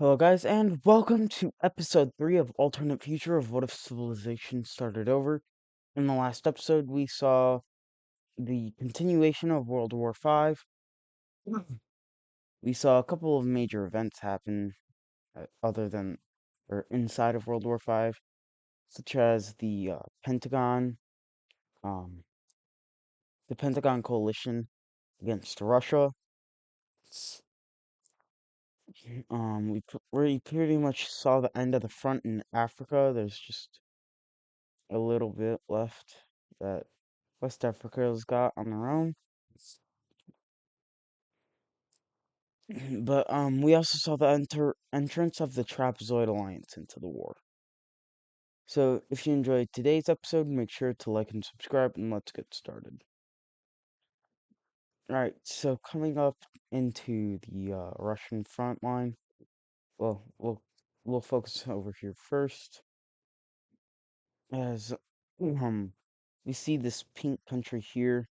Hello, guys, and welcome to episode 3 of Alternate Future of What If Civilization Started Over. In the last episode, we saw the continuation of World War V. We saw a couple of major events happen other than, or inside of World War V, such as um, the Pentagon coalition against Russia. We pretty much saw the end of the front in Africa. There's just a little bit left that West Africa's got on their own. But we also saw the entrance of the Trapezoid Alliance into the war. So if you enjoyed today's episode, make sure to like and subscribe, and let's get started. Alright, so coming up into the Russian front line, well, we'll focus over here first, as we see this pink country here,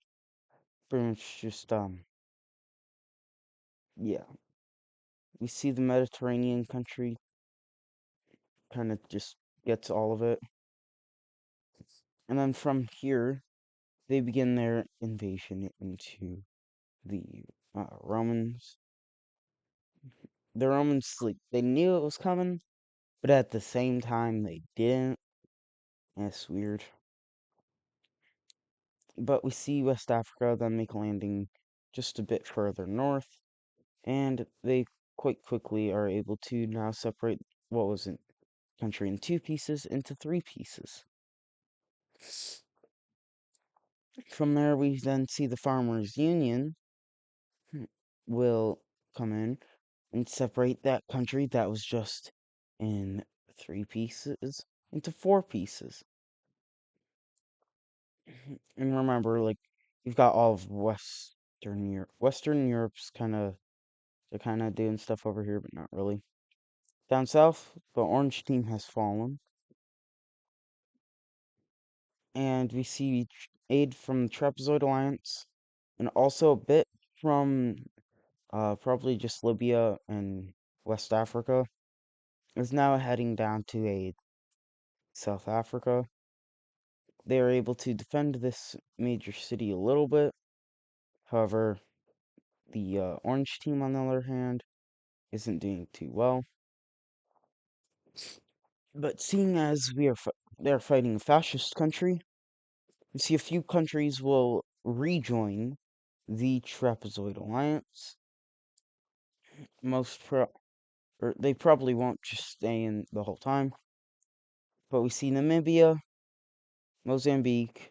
pretty much just yeah, we see the Mediterranean country kind of just gets all of it. And then from here, they begin their invasion into the Romans. The Romans, like, they knew it was coming, but at the same time, they didn't. It's weird. But we see West Africa then make a landing just a bit further north, and they quite quickly are able to now separate what was a country in two pieces into three pieces. From there, we then see the Farmers Union will come in and separate that country that was just in three pieces into four pieces. And remember, like, you've got all of Western Europe. Western Europe's they're kind of doing stuff over here, but not really. Down south, the Orange team has fallen, and we see aid from the Trapezoid Alliance, and also a bit from probably just Libya and West Africa, is now heading down to aid South Africa. They are able to defend this major city a little bit. However, the Orange team, on the other hand, isn't doing too well. But seeing as they're fighting a fascist country, we see a few countries will rejoin the Trapezoid Alliance. Or they probably won't just stay in the whole time. But we see Namibia, Mozambique,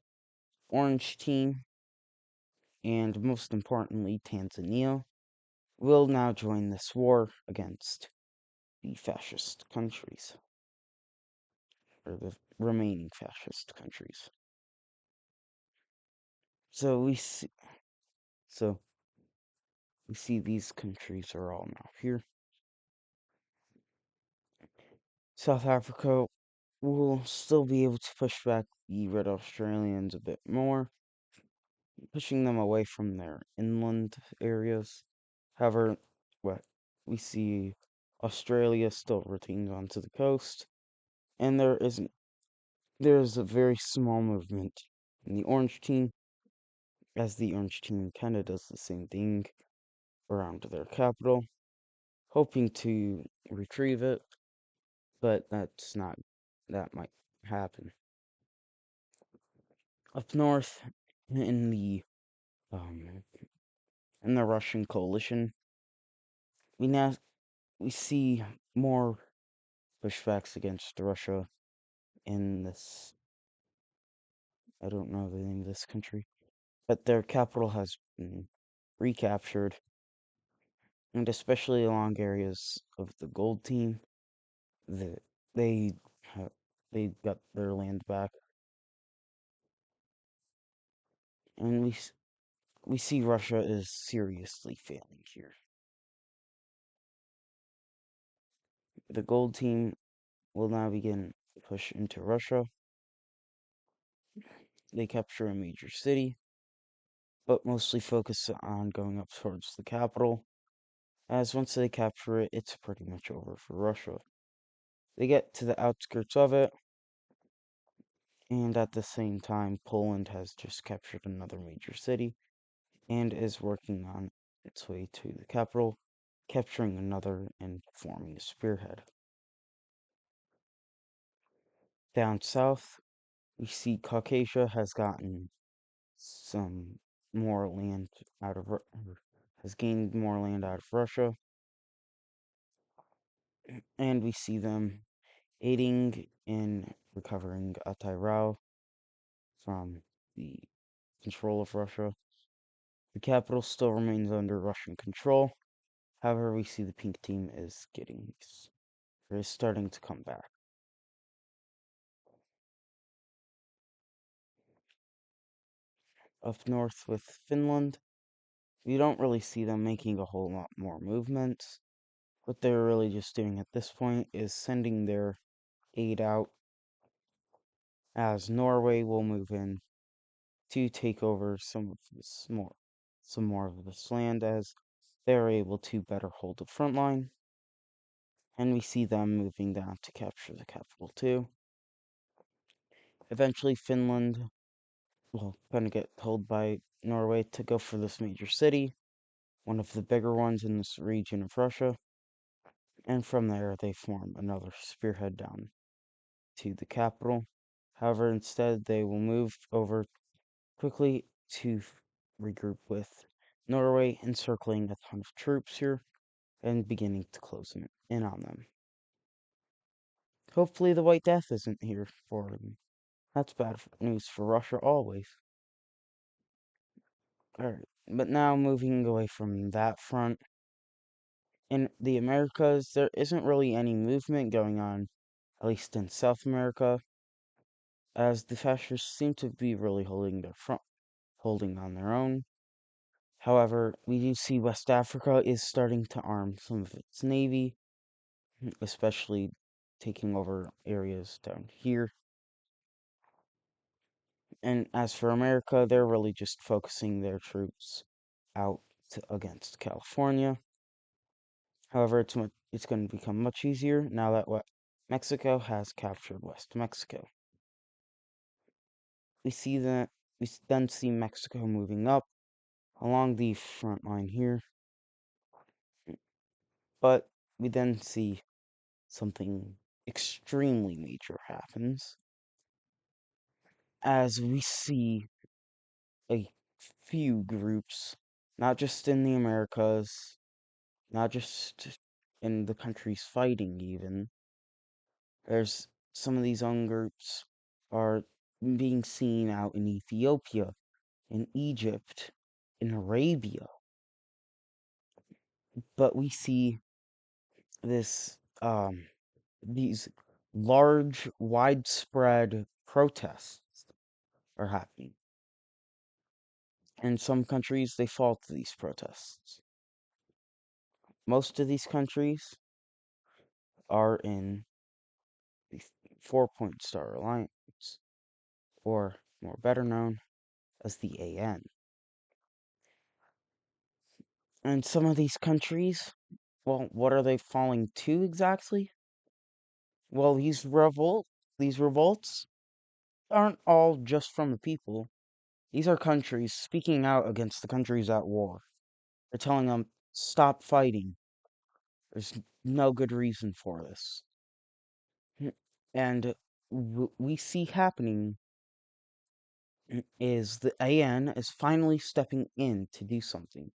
Orange team, and most importantly, Tanzania will now join this war against the fascist countries, or the remaining fascist countries. So so we see these countries are all now here. South Africa will still be able to push back the Red Australians a bit more, pushing them away from their inland areas. However, what we see Australia still retains onto the coast, and there's a very small movement in the Orange team, as the Orange team kind of does the same thing around their capital, hoping to retrieve it, but that might happen. Up north, in the um, in the Russian coalition, we now we see more pushbacks against Russia in this. I don't know the name of this country, but their capital has been recaptured, and especially along areas of the gold team, that they ha- they got their land back, and we see Russia is seriously failing here. The gold team will now begin to push into Russia. They capture a major city, but mostly focus on going up towards the capital. as once they capture it, it's pretty much over for Russia. They get to the outskirts of it, and at the same time, Poland has just captured another major city and is working on its way to the capital, capturing another and forming a spearhead. Down south, we see Caucasia has gotten some more land out of has gained more land out of Russia, and we see them aiding in recovering Atay from the control of Russia. The capital still remains under Russian control. However, we see the pink team is starting to come back. Up north with Finland, we don't really see them making a whole lot more movements. What they're really just doing at this point is sending their aid out, as Norway will move in to take over some more of this land, as they're able to better hold the front line, and we see them moving down to capture the capital too. Eventually, Finland will gonna get told by Norway to go for this major city, one of the bigger ones in this region of Russia, and from there they form another spearhead down to the capital. However, instead they will move over quickly to regroup with Norway, encircling a ton of troops here and beginning to close in on them. Hopefully, the White Death isn't here for them. That's bad news for Russia always. Alright, but now moving away from that front, in the Americas, there isn't really any movement going on, at least in South America, as the fascists seem to be really holding on their own. However, we do see West Africa is starting to arm some of its navy, especially taking over areas down here. And as for America, they're really just focusing their troops out against California. However, it's going to become much easier now that Mexico has captured West Mexico. We see that we then see Mexico moving up along the front line here, but we then see something extremely major happens as we see a few groups, not just in the Americas, not just in the countries fighting even. There's some of these own groups are being seen out in Ethiopia, in Egypt, in Arabia. But we see this these large widespread protests are happening. In some countries they fall to these protests. Most of these countries are in the 4-point star alliance, or more better known as the AN. And some of these countries, well, what are they falling to exactly? Well, these revolts aren't all just from the people. These are countries speaking out against the countries at war. They're telling them, stop fighting. There's no good reason for this. And we see happening is the AN is finally stepping in to do something.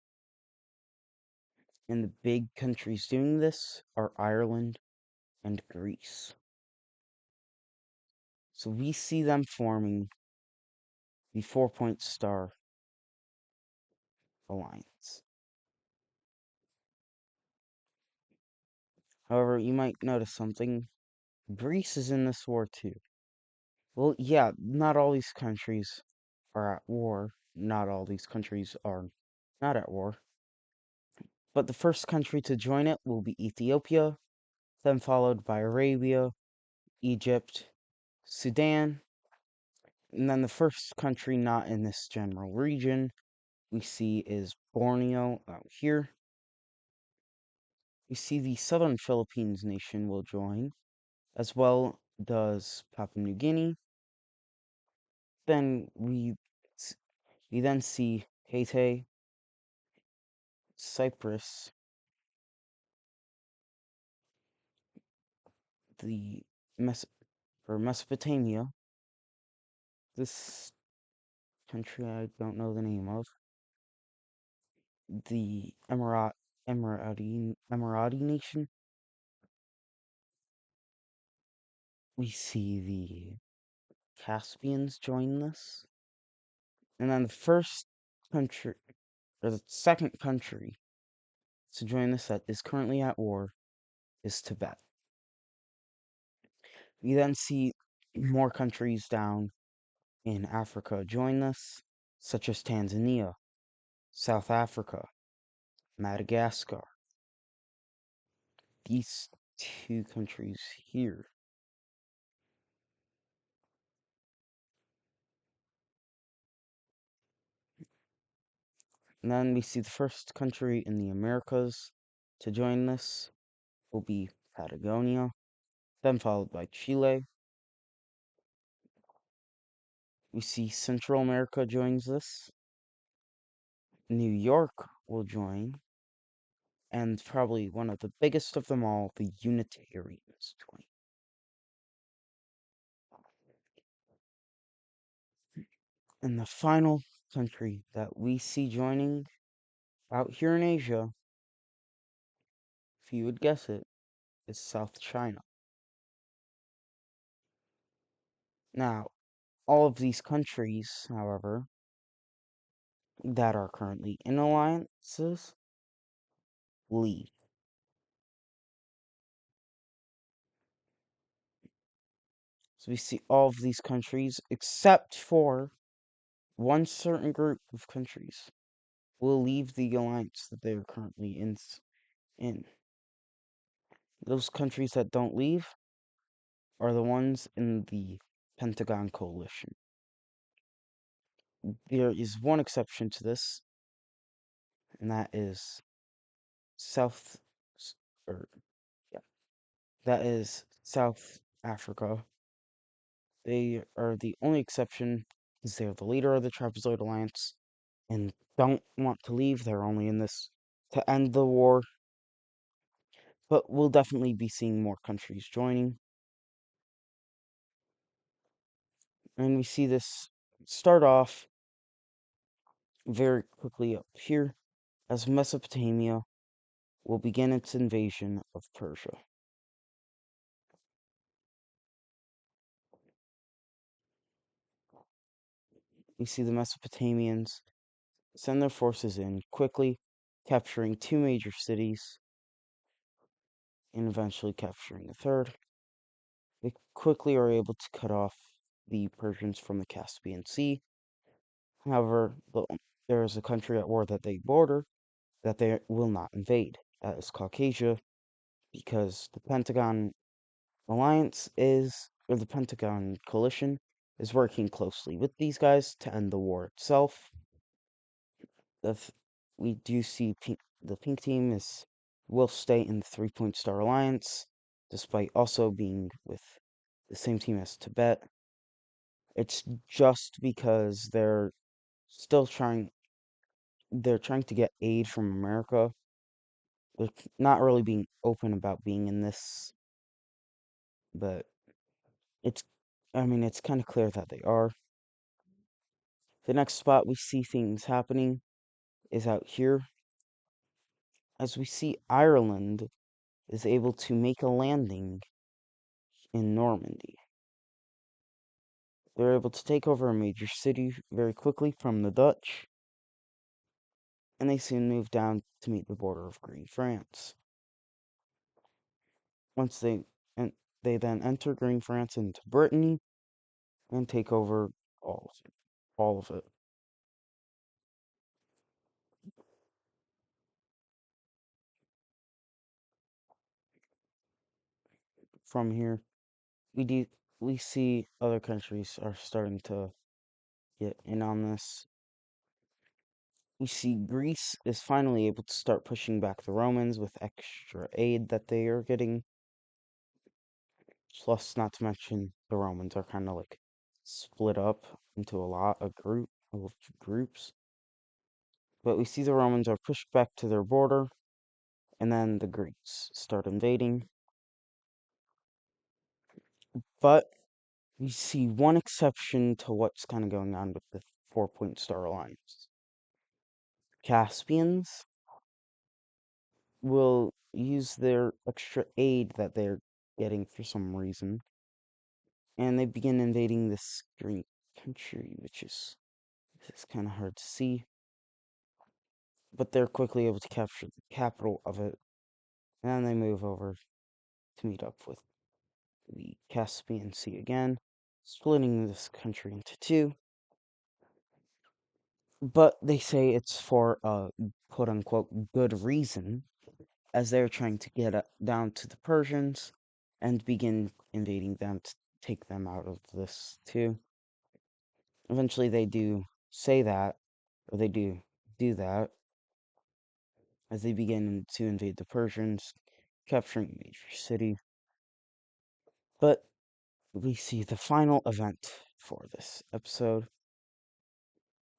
And the big countries doing this are Ireland and Greece. So we see them forming the 4-point star alliance. However, you might notice something. Greece is in this war too. Well, yeah, not all these countries are at war. Not all these countries are not at war. But the first country to join it will be Ethiopia, then followed by Arabia, Egypt, Sudan, and then the first country not in this general region we see is Borneo out here. We see the Southern Philippines nation will join, as well does Papua New Guinea. Then we then see Haiti, Cyprus, the Mes- for Mesopotamia. This country I don't know the name of. The Emirati nation. We see the Caspians join this, and then the first country or the second country to join this that is currently at war is Tibet. We then see more countries down in Africa join this, such as Tanzania, South Africa, Madagascar. These two countries here. And then we see the first country in the Americas to join this will be Patagonia, then followed by Chile. We see Central America joins this. New York will join, and probably one of the biggest of them all, the Unitarians join. And the final country that we see joining out here in Asia, if you would guess it, is South China. Now, all of these countries, however, that are currently in alliances leave. So we see all of these countries, except for one certain group of countries, will leave the alliance that they are currently in. Those countries that don't leave are the ones in the Pentagon coalition. There is one exception to this, and that is South, or yeah, that is South Africa. They are the only exception because they are the leader of the Trapezoid Alliance and don't want to leave. They're only in this to end the war, but we'll definitely be seeing more countries joining. And we see this start off very quickly up here as Mesopotamia will begin its invasion of Persia. We see the Mesopotamians send their forces in quickly, capturing two major cities and eventually capturing a third. They quickly are able to cut off the Persians from the Caspian Sea. However, there is a country at war that they border that they will not invade. That is Caucasia, because the Pentagon Alliance or the Pentagon Coalition, is working closely with these guys to end the war itself. We do see the pink team will stay in the 3-point star alliance, despite also being with the same team as Tibet. It's just because still trying they're trying to get aid from America. They're not really being open about being in this, but it's it's kind of clear that they are. The next spot we see things happening is out here, as we see Ireland is able to make a landing in Normandy. They're able to take over a major city very quickly from the Dutch, and they soon move down to meet the border of Green France. Once and they then enter Green France into Brittany and take over all of it. From here, we do we see other countries are starting to get in on this. we see Greece is finally able to start pushing back the Romans with extra aid that they are getting. Plus, not to mention, the Romans are kind of like split up into of groups. But we see the Romans are pushed back to their border, and then the Greeks start invading. But we see one exception to what's kind of going on with the 4-point star alliance. Caspians will use their extra aid that they're getting for some reason, and they begin invading this Greek country, which is kind of hard to see. But they're quickly able to capture the capital of it, and then they move over to meet up with the Caspian Sea again, splitting this country into two. But they say it's for a quote unquote good reason, as they're trying to get down to the Persians and begin invading them to take them out of this too. Eventually, they do say that, or they do that, as they begin to invade the Persians, capturing a major city. But we see the final event for this episode,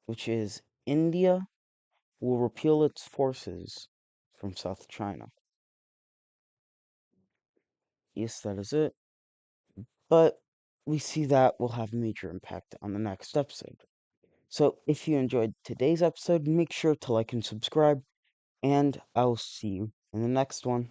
which is India will repeal its forces from South China. Yes, that is it. But we see that will have a major impact on the next episode. So if you enjoyed today's episode, make sure to like and subscribe, and I'll see you in the next one.